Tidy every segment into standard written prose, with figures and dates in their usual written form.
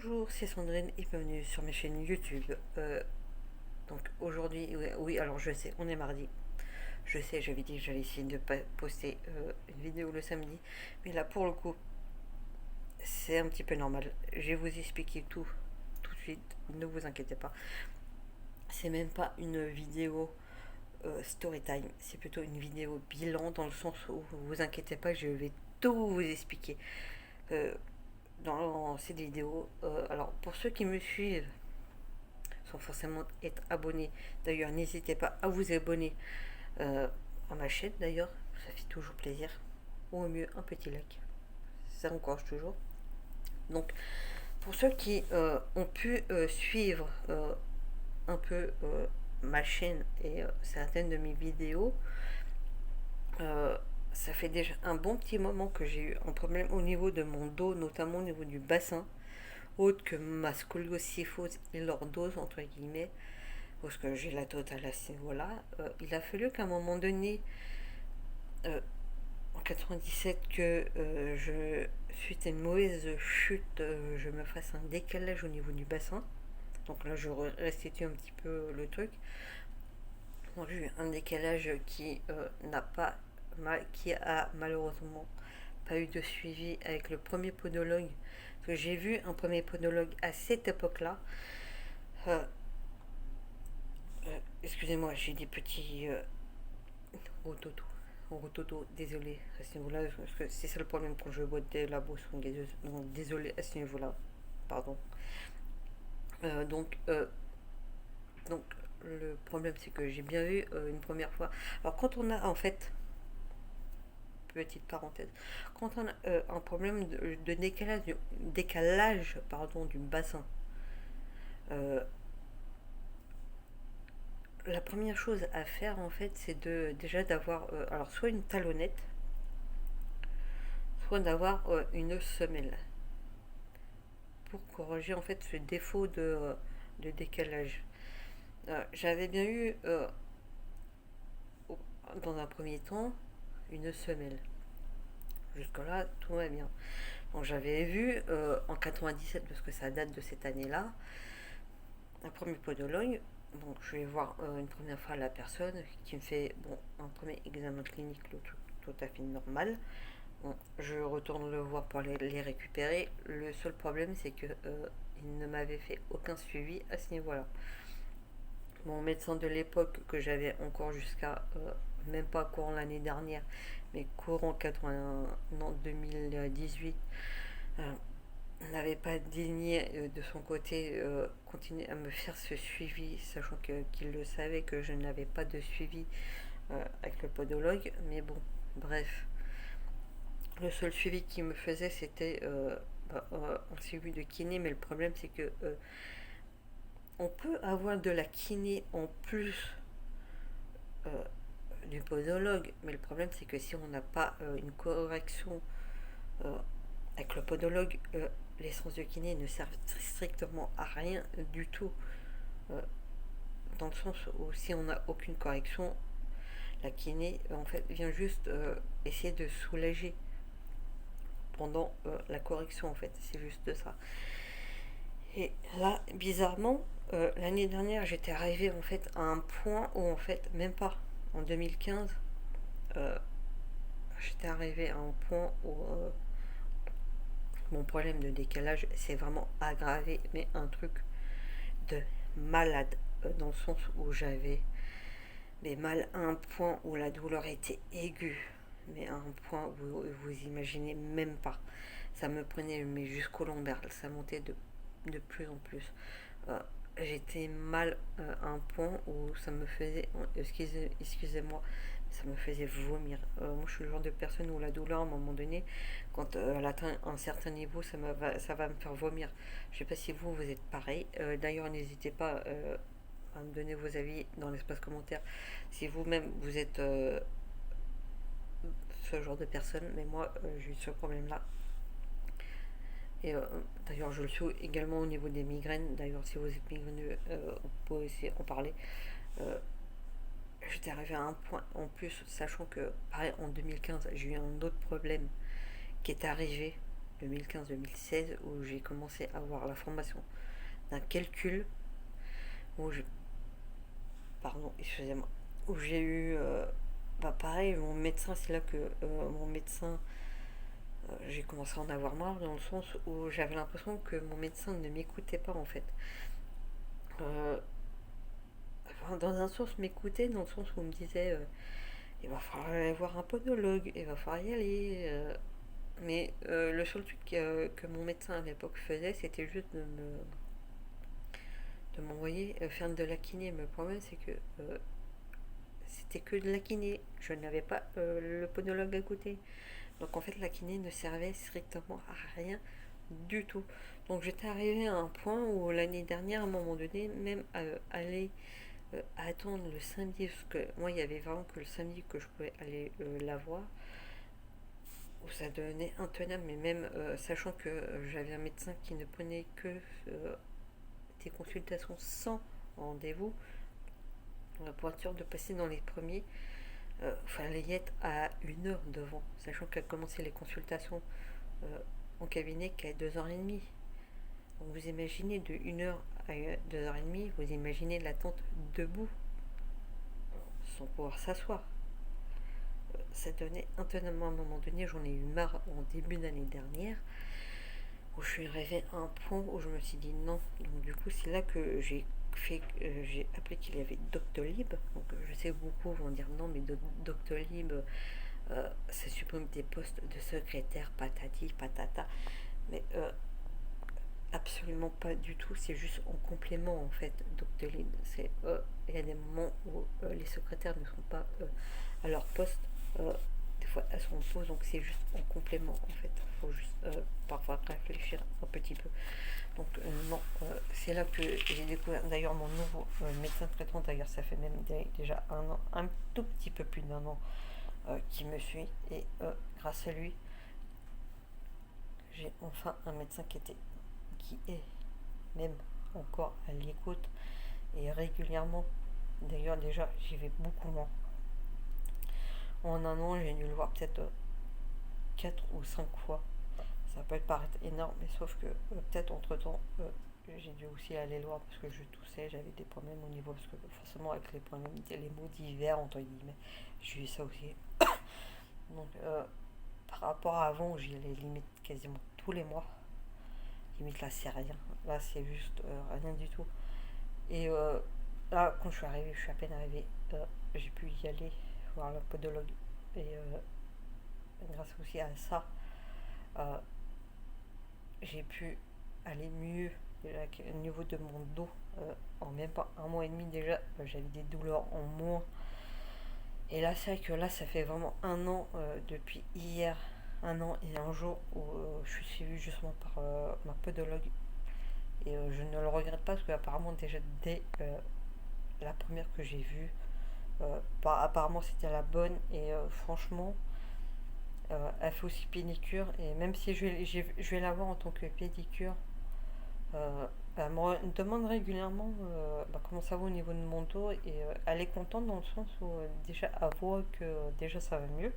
Bonjour, c'est Sandrine et bienvenue sur ma chaîne YouTube. Donc aujourd'hui, oui, alors je sais, on est mardi. Je sais, j'avais dit que j'allais essayer de pas poster une vidéo le samedi, mais là pour le coup, c'est un petit peu normal. Je vais vous expliquer tout de suite, ne vous inquiétez pas. C'est même pas une vidéo story time, c'est plutôt une vidéo bilan dans le sens où vous inquiétez pas, je vais tout vous expliquer dans cette vidéo. Alors pour ceux qui me suivent, sans forcément être abonné. D'ailleurs, n'hésitez pas à vous abonner à ma chaîne d'ailleurs, ça fait toujours plaisir. Ou au mieux, un petit like. Ça encourage toujours. Donc, pour ceux qui ont pu suivre un peu ma chaîne et certaines de mes vidéos, euh, ça fait déjà un bon petit moment que j'ai eu un problème au niveau de mon dos, notamment au niveau du bassin, autre que ma scoliosifose et lordose, entre guillemets, parce que j'ai la totale à ce niveau-là. Il a fallu qu'à un moment donné, euh, en 97, que suite à une mauvaise chute, je me fasse un décalage au niveau du bassin. Donc là, je restitue un petit peu le truc. Donc, j'ai eu un décalage n'a pas, qui a malheureusement pas eu de suivi avec le premier podologue. Parce que j'ai vu un premier podologue à cette époque-là. Euh, Excusez-moi, j'ai des petits rototo. Rototo, désolé à ce niveau-là, parce que c'est ça le problème quand je bois de la boisson gazeuse. Donc désolé à ce niveau-là, pardon. Euh, donc, euh, donc le problème c'est que j'ai bien vu une première fois. Alors quand on a en fait, petite parenthèse, quand on a un problème de décalage pardon, du bassin, euh, la première chose à faire en fait c'est de déjà d'avoir alors soit une talonnette, soit d'avoir une semelle pour corriger en fait ce défaut de décalage. J'avais bien eu dans un premier temps une semelle. Jusque-là, tout va bien. Donc j'avais vu en 97, parce que ça date de cette année-là, un premier podologue. Donc je vais voir une première fois la personne qui me fait un premier examen clinique, le truc tout à fait normal. Bon, je retourne le voir pour les récupérer. Le seul problème, c'est que il ne m'avait fait aucun suivi à ce niveau-là. Mon médecin de l'époque, que j'avais encore jusqu'à même pas courant l'année dernière, mais courant 80, non, 2018, euh, n'avait pas daigné de son côté continuer à me faire ce suivi, sachant qu'il le savait que je n'avais pas de suivi avec le podologue. Mais bon, bref, le seul suivi qu'il me faisait, c'était un suivi de kiné, mais le problème, c'est que on peut avoir de la kiné en plus euh, du podologue, mais le problème, c'est que si on n'a pas une correction euh, avec le podologue, les séances de kiné ne servent strictement à rien du tout. Euh, Dans le sens où si on n'a aucune correction, la kiné en fait vient juste essayer de soulager pendant la correction en fait, c'est juste ça. Et là, bizarrement, l'année dernière, j'étais arrivée en fait à un point où en fait, même pas en 2015, euh, j'étais arrivée à un point où mon problème de décalage s'est vraiment aggravé, mais un truc de malade, dans le sens où j'avais mais mal à un point où la douleur était aiguë, mais à un point où vous imaginez même pas. Ça me prenait mais jusqu'au lombaire, ça montait de plus en plus. Euh, J'étais mal à un point où ça me faisait, excusez-moi, ça me faisait vomir. Moi, je suis le genre de personne où la douleur, à un moment donné, quand elle atteint un certain niveau, ça va me faire vomir. Je sais pas si vous êtes pareil. D'ailleurs, n'hésitez pas à me donner vos avis dans l'espace commentaire si vous-même vous êtes ce genre de personne. Mais moi, j'ai eu ce problème-là. Et d'ailleurs, je le suis également au niveau des migraines. D'ailleurs, si vous êtes migraineux, on peut aussi en parler. Euh, J'étais arrivé à un point en plus, sachant que, pareil, en 2015, j'ai eu un autre problème qui est arrivé. 2015-2016 où j'ai commencé à avoir la formation d'un calcul, où je, pardon, excusez-moi, où j'ai eu, pareil, mon médecin, c'est là que mon médecin, j'ai commencé à en avoir marre dans le sens où j'avais l'impression que mon médecin ne m'écoutait pas en fait. Euh, enfin, dans un sens m'écoutait dans le sens où on me disait il va falloir aller voir un podologue, il va falloir y aller. Mais le seul truc que mon médecin à l'époque faisait, c'était juste de m'envoyer faire de la kiné. Mais le problème, c'est que c'était que de la kiné. Je n'avais pas le podologue à côté. Donc en fait, la kiné ne servait strictement à rien du tout. Donc j'étais arrivée à un point où l'année dernière, à un moment donné, même aller attendre le samedi, parce que moi, il y avait vraiment que le samedi que je pouvais aller la voir, où ça devenait intenable, mais même sachant que j'avais un médecin qui ne prenait que des consultations sans rendez-vous, pour être sûr de passer dans les premiers, fallait y être à 1 heure devant, sachant qu'elle commençait les consultations euh, en cabinet qu'à 2h30. Donc vous imaginez de 1 heure à 2h30, vous imaginez l'attente debout, sans pouvoir s'asseoir. Ça devenait intenablement à un moment donné, j'en ai eu marre en début d'année dernière, où je suis arrivée à un point où je me suis dit non. Donc du coup c'est là que j'ai appelé qu'il y avait Doctolib. Donc je sais que beaucoup vont dire non mais Doctolib ça supprime des postes de secrétaire patati patata. Mais absolument pas du tout, c'est juste en complément en fait Doctolib. C'est il y a des moments où les secrétaires ne sont pas à leur poste. Des fois elles sont en pause, donc c'est juste en complément en fait. Il faut juste parfois réfléchir un petit peu. Donc non, c'est là que j'ai découvert d'ailleurs mon nouveau médecin traitant. D'ailleurs ça fait même déjà un an, un tout petit peu plus d'un an qui me suit. Et grâce à lui, j'ai enfin un médecin qui est même encore à l'écoute et régulièrement. D'ailleurs déjà j'y vais beaucoup moins. En un an j'ai dû le voir peut-être 4 ou 5 fois. Ça peut paraître énorme, mais sauf que peut-être entre temps j'ai dû aussi aller le voir parce que je toussais, j'avais des problèmes au niveau, parce que forcément avec les problèmes, les maux d'hiver entre guillemets, j'ai eu ça aussi. Donc par rapport à avant, j'y allais limite quasiment tous les mois. Limite là c'est rien, là c'est juste rien du tout. Et là quand je suis arrivée, je suis à peine arrivée, j'ai pu y aller voir le podologue. Et grâce aussi à ça, euh, j'ai pu aller mieux déjà au niveau de mon dos. En même pas un mois et demi déjà, j'avais des douleurs en moins. Et là, c'est vrai que là, ça fait vraiment un an depuis hier, un an et un jour où je suis suivie justement par ma podologue. Et je ne le regrette pas parce qu'apparemment, déjà dès la première que j'ai vue, apparemment c'était la bonne. Et franchement, elle fait aussi pédicure. Et même si je vais la voir en tant que pédicure, elle me demande régulièrement comment ça va au niveau de mon dos. Et elle est contente dans le sens où déjà elle voit que déjà ça va mieux.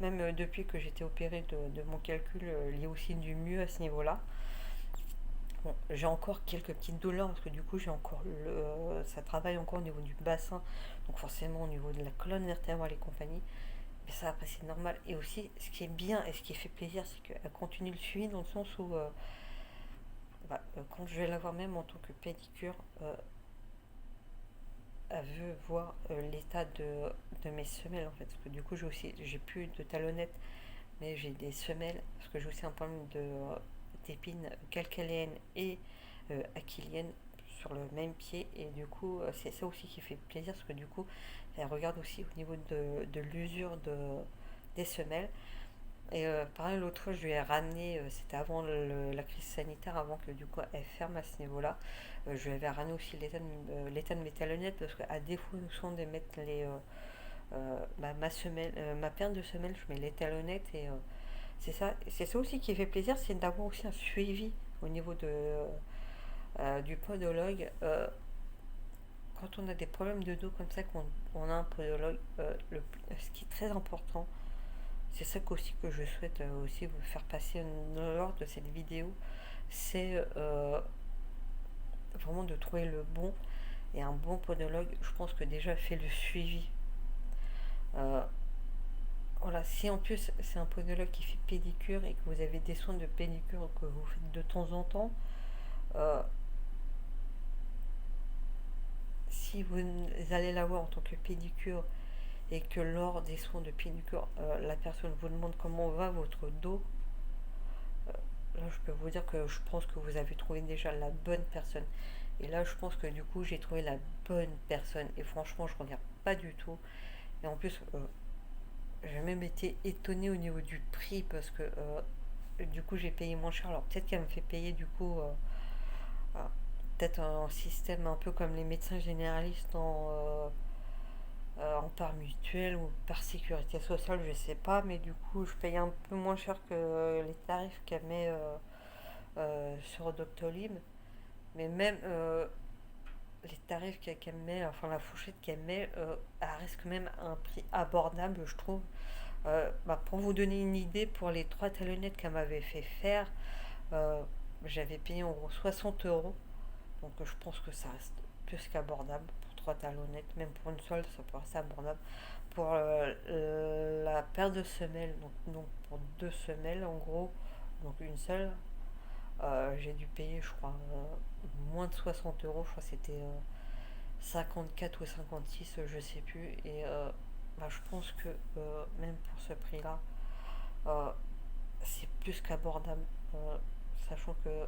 Même depuis que j'étais opérée de mon calcul, il y a aussi du mieux à ce niveau-là. Bon, j'ai encore quelques petites douleurs parce que du coup j'ai encore ça travaille encore au niveau du bassin, donc forcément au niveau de la colonne vertébrale et compagnie. Mais ça après c'est normal. Et aussi ce qui est bien et ce qui fait plaisir, c'est qu'elle continue le suivi dans le sens où quand je vais la voir même en tant que pédicure, elle veut voir l'état de mes semelles en fait. Parce que du coup j'ai plus de talonnettes, mais j'ai des semelles parce que j'ai aussi un problème d'épines calcaléennes et achilliennes sur le même pied. Et du coup c'est ça aussi qui fait plaisir parce que du coup elle regarde aussi au niveau de l'usure des semelles. Et pareil, l'autre fois, je lui ai ramené, c'était avant la crise sanitaire, avant que du coup elle ferme à ce niveau-là. Je lui avais ramené aussi l'état de mes talonnettes, parce qu'à défaut, nous sommes de mettre ma semelle, ma paire de semelles, je mets les talonnettes. Et c'est ça aussi qui fait plaisir, c'est d'avoir aussi un suivi au niveau du podologue. Quand on a des problèmes de dos comme ça, qu'on on a un podologue, ce qui est très important, c'est ça qu'aussi que je souhaite aussi vous faire passer lors de cette vidéo, c'est vraiment de trouver le bon et un bon podologue. Je pense que déjà fait le suivi. Euh, voilà, si en plus c'est un podologue qui fait pédicure et que vous avez des soins de pédicure que vous faites de temps en temps, euh, si vous allez la voir en tant que pédicure et que lors des soins de pédicure, la personne vous demande comment va votre dos, euh, là je peux vous dire que je pense que vous avez trouvé déjà la bonne personne. Et là je pense que du coup j'ai trouvé la bonne personne. Et franchement je regarde pas du tout. Et en plus, j'ai même été étonnée au niveau du prix parce que du coup j'ai payé moins cher. Alors peut-être qu'elle me fait payer du coup euh, peut-être un système un peu comme les médecins généralistes en part mutuelle ou par sécurité sociale, je sais pas, mais du coup je paye un peu moins cher que les tarifs qu'elle met sur Doctolib. Mais même les tarifs qu'elle met, enfin la fourchette qu'elle met, elle reste quand même à un prix abordable, je trouve. Pour vous donner une idée, pour les trois talonnettes qu'elle m'avait fait faire, euh, j'avais payé en gros 60 euros. Donc je pense que ça reste plus qu'abordable pour trois talonnettes. Même pour une seule, ça peut rester abordable. Pour la paire de semelles, donc pour deux semelles en gros, donc une seule, j'ai dû payer, je crois, moins de 60 euros. Je crois que c'était 54 ou 56, je sais plus. Et je pense que même pour ce prix-là, euh, c'est plus qu'abordable. Euh, Sachant que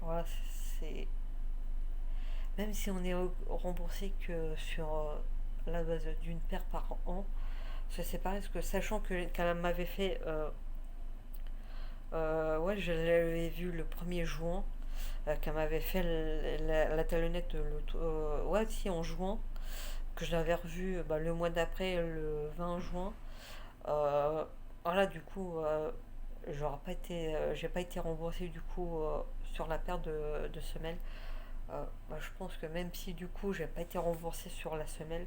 voilà, c'est même si on est remboursé que sur la base d'une paire par an, c'est pareil, parce que sachant qu'elle m'avait fait, ouais, je l'avais vu le 1er juin, qu'elle m'avait fait la talonnette, ouais, si en juin, que je l'avais revu le mois d'après, le 20 juin. Euh, voilà, du coup, j'ai pas été remboursé du coup sur la paire de semelles. Je pense que même si du coup j'ai pas été remboursé sur la semelle,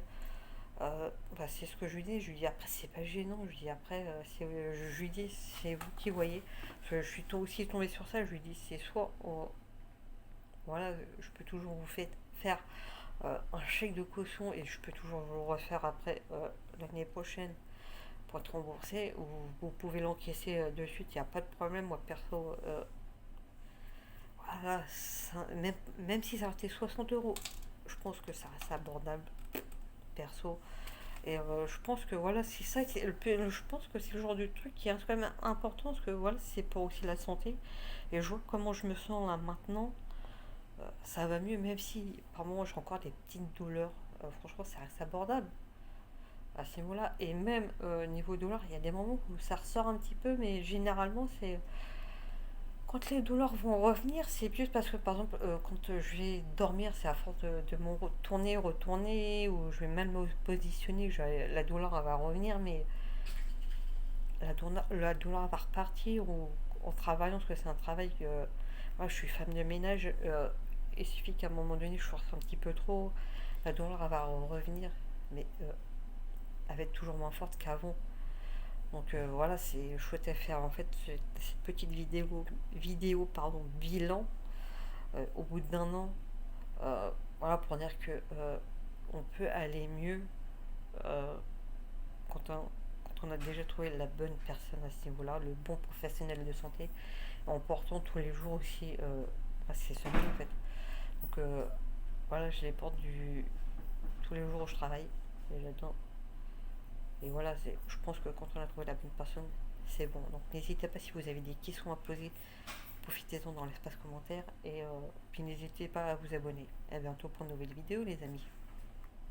c'est ce que je lui dis. Je lui dis après c'est pas gênant. Je lui dis après, je lui dis c'est vous qui voyez. Parce que je suis aussi tombée sur ça. Je lui dis c'est soit voilà, je peux toujours faire un chèque de caution et je peux toujours vous le refaire après l'année prochaine pour être remboursé, ou vous pouvez l'encaisser de suite. Il n'y a pas de problème. Moi perso, voilà, même si ça restait 60 euros, je pense que ça reste abordable perso. Et je pense que voilà, c'est ça, je pense que c'est le genre de truc qui reste quand même important parce que voilà, c'est pour aussi la santé. Et je vois comment je me sens là maintenant, ça va mieux, même si par moments j'ai encore des petites douleurs. Franchement, ça reste abordable à ce niveau-là. Et même niveau douleur, il y a des moments où ça ressort un petit peu, mais généralement, c'est quand les douleurs vont revenir, c'est plus parce que par exemple, quand je vais dormir, c'est à force de me retourner, ou je vais mal me positionner, la douleur elle va revenir, mais la douleur va repartir, ou en travaillant, parce que c'est un travail que moi je suis femme de ménage, il suffit qu'à un moment donné je force un petit peu trop, la douleur elle va revenir, mais elle va être toujours moins forte qu'avant. Donc voilà, je souhaitais faire en fait cette petite vidéo pardon, bilan au bout d'un an, voilà, pour dire que on peut aller mieux euh, quand, quand on a déjà trouvé la bonne personne à ce niveau-là, le bon professionnel de santé, en portant tous les jours aussi ces semaines en fait. Donc voilà, je les porte tous les jours où je travaille là-dedans. Et voilà, je pense que quand on a trouvé la bonne personne, c'est bon. Donc n'hésitez pas si vous avez des questions à poser, profitez-en dans l'espace commentaire. Et puis n'hésitez pas à vous abonner. À bientôt pour une nouvelle vidéo les amis.